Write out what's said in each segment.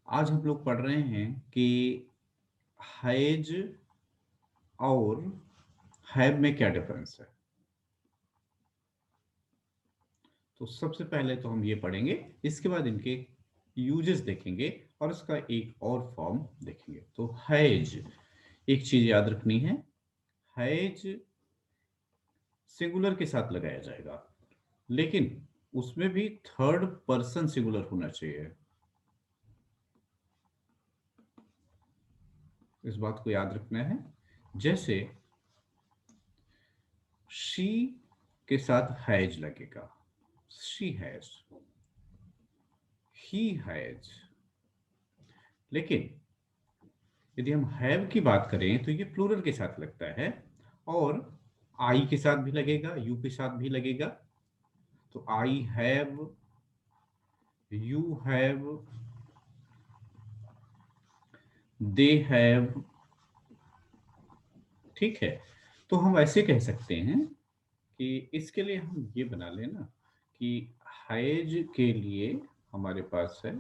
आज हम लोग पढ़ रहे हैं कि हैज और हैव में क्या डिफरेंस है। तो सबसे पहले तो हम ये पढ़ेंगे, इसके बाद इनके यूजेस देखेंगे और इसका एक और फॉर्म देखेंगे। तो हैज, एक चीज याद रखनी है, हैज सिंगुलर के साथ लगाया जाएगा, लेकिन उसमें भी थर्ड पर्सन सिंगुलर होना चाहिए। इस बात को याद रखना है। जैसे शी के साथ हैज लगेगा, शी हैज, ही हैज। लेकिन यदि हम हैव की बात करें तो ये प्लूरल के साथ लगता है, और आई के साथ भी लगेगा, यू के साथ भी लगेगा। तो I have, you have, they have. ठीक है। तो हम ऐसे कह सकते हैं कि इसके लिए हम ये बना लेना कि हैज के लिए हमारे पास है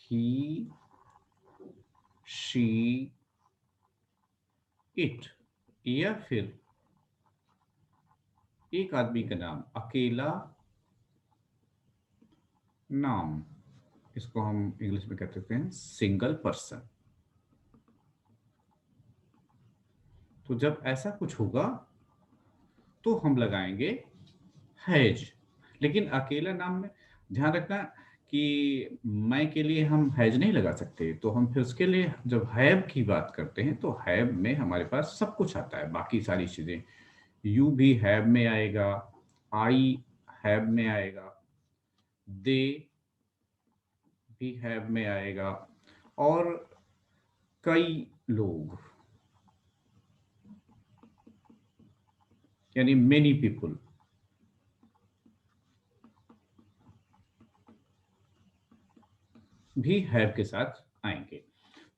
ही, शी, इट, या फिर एक आदमी का नाम, अकेला नाम, इसको हम इंग्लिश में कह सकते हैं सिंगल पर्सन। तो जब ऐसा कुछ होगा तो हम लगाएंगे हैज। लेकिन अकेला नाम में ध्यान रखना कि मैं के लिए हम हैज नहीं लगा सकते। तो हम फिर उसके लिए जब हैव की बात करते हैं तो हैव में हमारे पास सब कुछ आता है, बाकी सारी चीजें। यू भी हैव में आएगा, आई हैव में आएगा, दे भी हैव में आएगा, और कई लोग, यानी मेनी पीपुल, भी हैव के साथ आएंगे।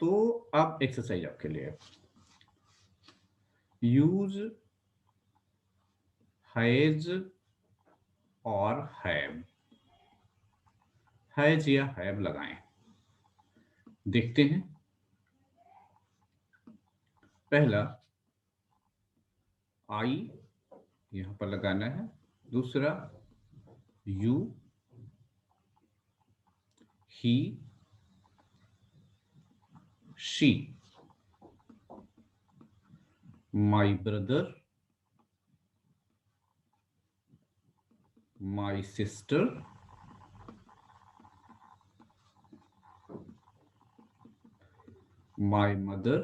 तो अब एक्सरसाइज आपके लिए, यूज हैज और हैव, हैज या हैव लगाएं। देखते हैं। पहला आई यहां पर लगाना है, दूसरा you, he, she, my brother, my sister, my mother,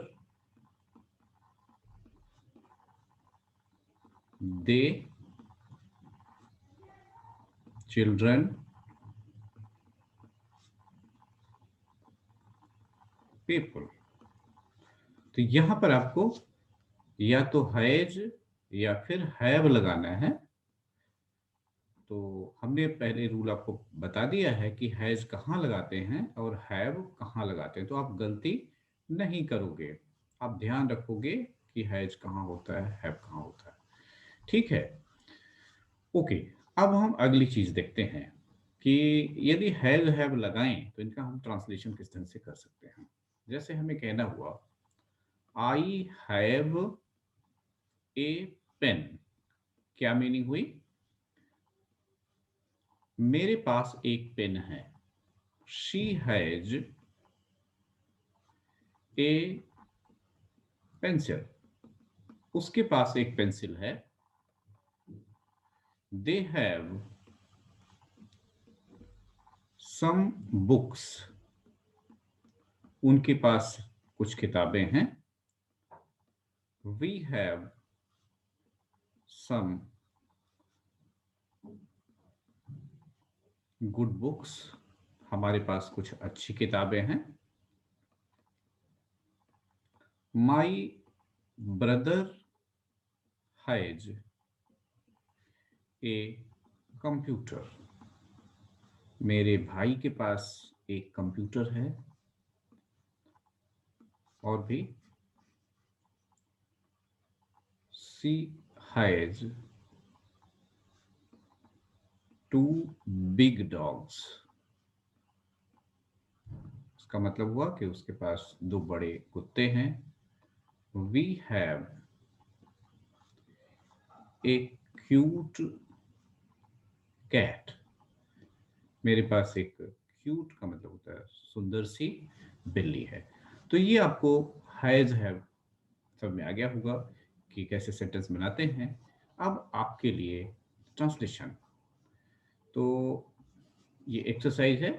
they, children, people. तो यहां पर आपको या तो हैज या फिर हैव लगाना है। तो हमने पहले रूल आपको बता दिया है कि हैज कहाँ लगाते हैं और हैव कहाँ लगाते हैं, तो आप गलती नहीं करोगे। आप ध्यान रखोगे कि हैज कहाँ होता है, हैव कहाँ होता है। ठीक है। ओके। अब हम अगली चीज देखते हैं कि यदि हैज हैव लगाएं तो इनका हम ट्रांसलेशन किस तरह से कर सकते हैं। जैसे हमें कहना हुआ आई हैव ए पेन। क्या मीनिंग हुई? मेरे पास एक पेन है। She has a pencil. उसके पास एक पेंसिल है। They have some books. उनके पास कुछ किताबें हैं। We have some good books. हमारे पास कुछ अच्छी किताबें हैं। My brother has a computer. मेरे भाई के पास एक कंप्यूटर है। और भी, she has two big dogs. का मतलब हुआ कि उसके पास दो बड़े कुत्ते हैं। We have a cute cat. मेरे पास एक क्यूट का मतलब होता है सुंदर सी बिल्ली है। तो ये आपको हैज हैव सब में आ गया होगा कि कैसे सेंटेंस बनाते हैं। अब आपके लिए ट्रांसलेशन। तो ये एक्सरसाइज है।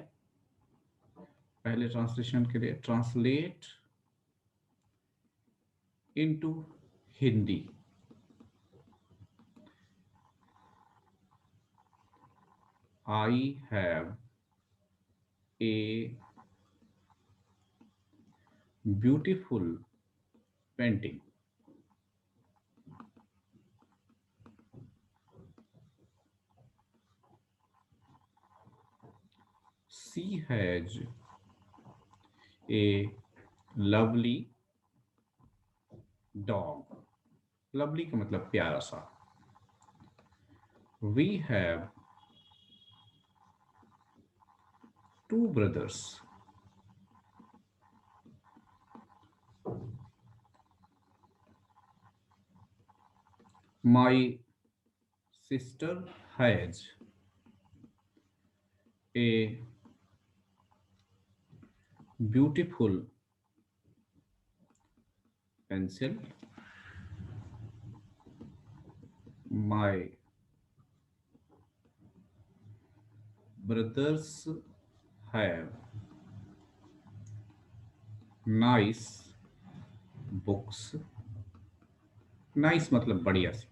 पहले ट्रांसलेशन के लिए translate into Hindi. I have a beautiful painting. She has a lovely dog. Lovely का मतलब प्यारा सा। We have two brothers. My sister has a beautiful pencil. My brothers have nice books. Nice मतलब बढ़िया सी।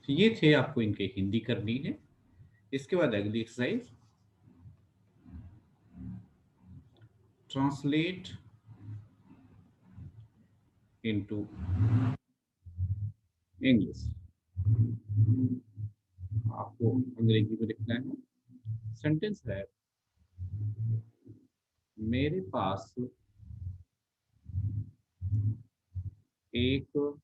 तो ये थे, आपको इनके हिंदी करनी है। इसके बाद अगली एक्सरसाइज, ट्रांसलेट इनटू इंग्लिश। आपको अंग्रेजी में लिखना है। सेंटेंस है, मेरे पास एक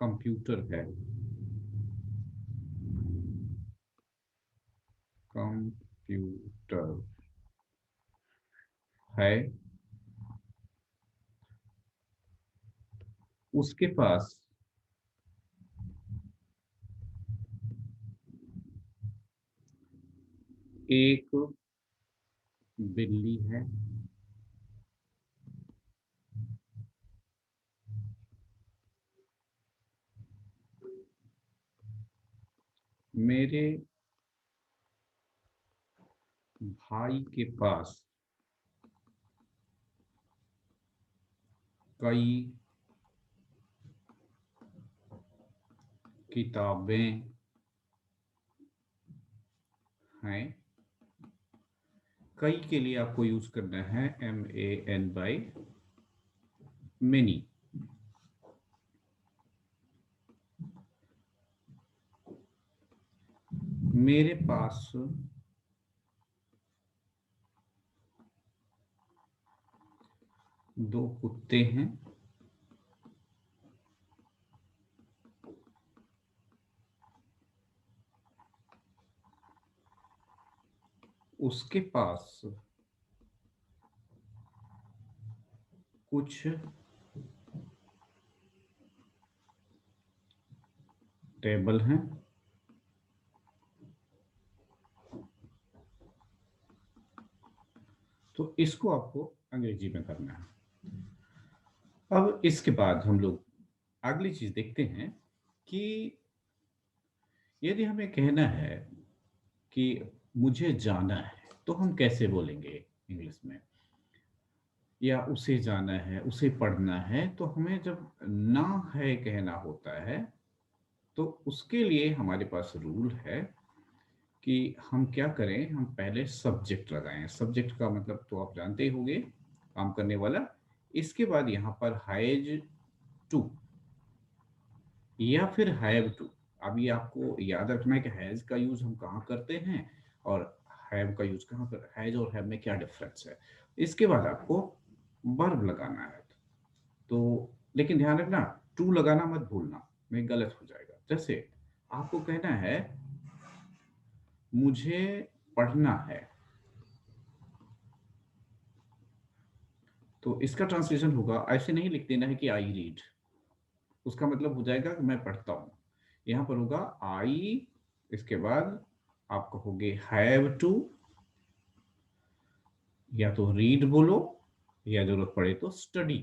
कंप्यूटर है। कंप्यूटर है। उसके पास एक बिल्ली है। मेरे भाई के पास कई किताबें हैं। कई के लिए आपको यूज करना है MAN बाई मेनी। मेरे पास दो कुत्ते हैं। उसके पास कुछ टेबल हैं। तो इसको आपको अंग्रेजी में करना है। अब इसके बाद हम लोग अगली चीज देखते हैं कि यदि हमें कहना है कि मुझे जाना है, तो हम कैसे बोलेंगे इंग्लिश में। या उसे जाना है, उसे पढ़ना है, तो हमें जब ना है कहना होता है, तो उसके लिए हमारे पास रूल है कि हम क्या करें। हम पहले सब्जेक्ट लगाएं। सब्जेक्ट का मतलब तो आप जानते ही होंगे, काम करने वाला। इसके बाद यहाँ पर हैज टू या फिर हैव टू। अब ये आपको याद रखना है कि हैज का यूज हम कहाँ करते हैं और हैव का यूज कहाँ पर। हैज और हैव में क्या डिफरेंस है। इसके बाद आपको वर्ब लगाना है। तो लेकिन ध्यान रखना, टू लगाना मत भूलना, नहीं गलत हो जाएगा। जैसे आपको कहना है मुझे पढ़ना है। तो इसका ट्रांसलेशन होगा, ऐसे नहीं लिख देना है कि आई रीड, उसका मतलब हो जाएगा कि मैं पढ़ता हूं। यहां पर होगा आई, इसके बाद आप कहोगे हैव टू, या तो रीड बोलो, या जरूरत पड़े तो स्टडी।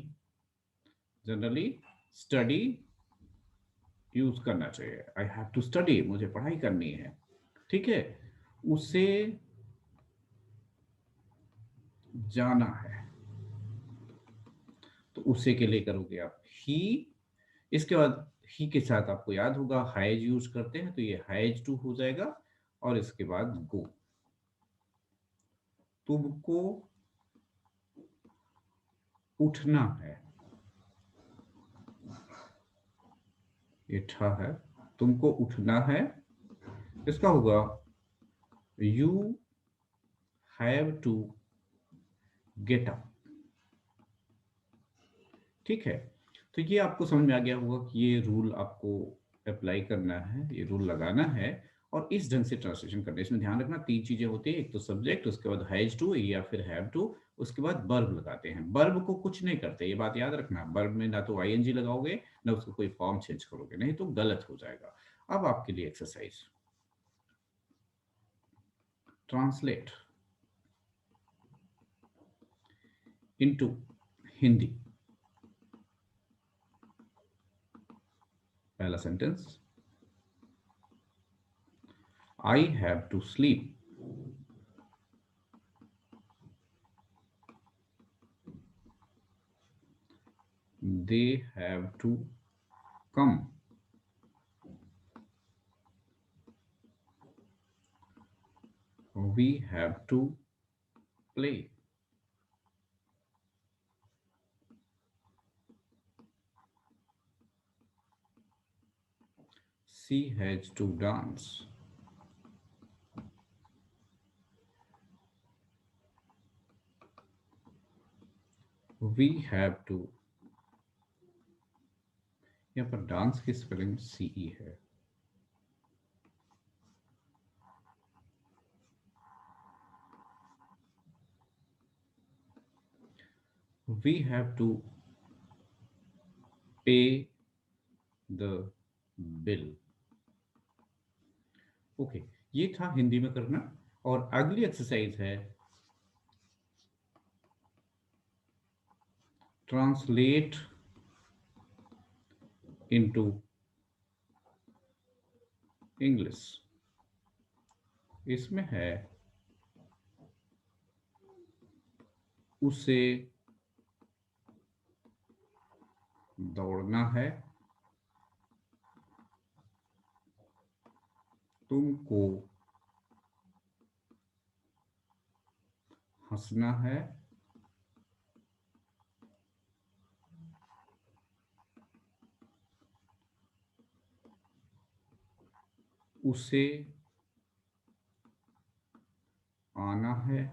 जनरली स्टडी यूज करना चाहिए, आई हैव टू स्टडी, मुझे पढ़ाई करनी है। ठीक है, उसे जाना है, तो उसे के लिए करोगे आप ही। इसके बाद ही के साथ आपको याद होगा हैज यूज करते हैं, तो ये हैज टू हो जाएगा। और इसके बाद गो, तुमको उठना है, ये ठा है, तुमको उठना है। इसका होगा you have to get up. ठीक है, तो ये आपको समझ में आ गया होगा कि ये रूल आपको अप्लाई करना है, ये रूल लगाना है और इस ढंग से ट्रांसलेशन करना है। इसमें ध्यान रखना 3 चीजें होती है, एक तो सब्जेक्ट, उसके बाद हैज टू या फिर हैव टू, उसके बाद वर्ब लगाते हैं। वर्ब को कुछ नहीं करते, ये बात याद रखना। वर्ब में ना तो आईएनजी लगाओगे ना उसको कोई फॉर्म चेंज करोगे, नहीं तो गलत हो जाएगा। अब आपके लिए एक्सरसाइज, ट्रांसलेट इनटू हिंदी। पहला sentence, I have to sleep. They have to come. We have to play. She has to dance. We have to, यहाँ पर डांस की स्पेलिंग CE है। We have to pay the bill. Okay, ये था हिंदी में करना। और अगली एक्सरसाइज है ट्रांसलेट इनटू इंग्लिश। इसमें है उसे दौड़ना है, तुमको हंसना है, उसे आना है,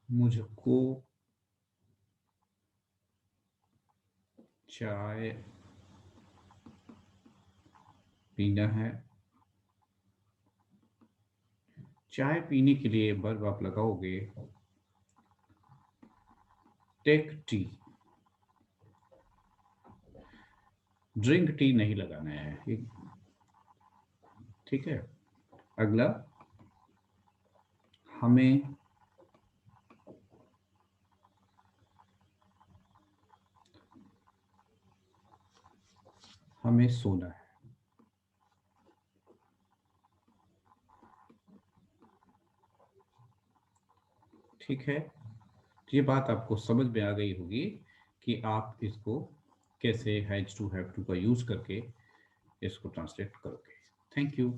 मुझको चाय पीना है। चाय पीने के लिए वर्ब आप लगाओगे टेक टी। ड्रिंक टी नहीं लगाना है, ठीक है। अगला, हमें हमें सोना है। ठीक है, ये बात आपको समझ में आ गई होगी कि आप इसको कैसे हैज टू हैव टू का यूज करके इसको ट्रांसलेट करोगे। Thank you.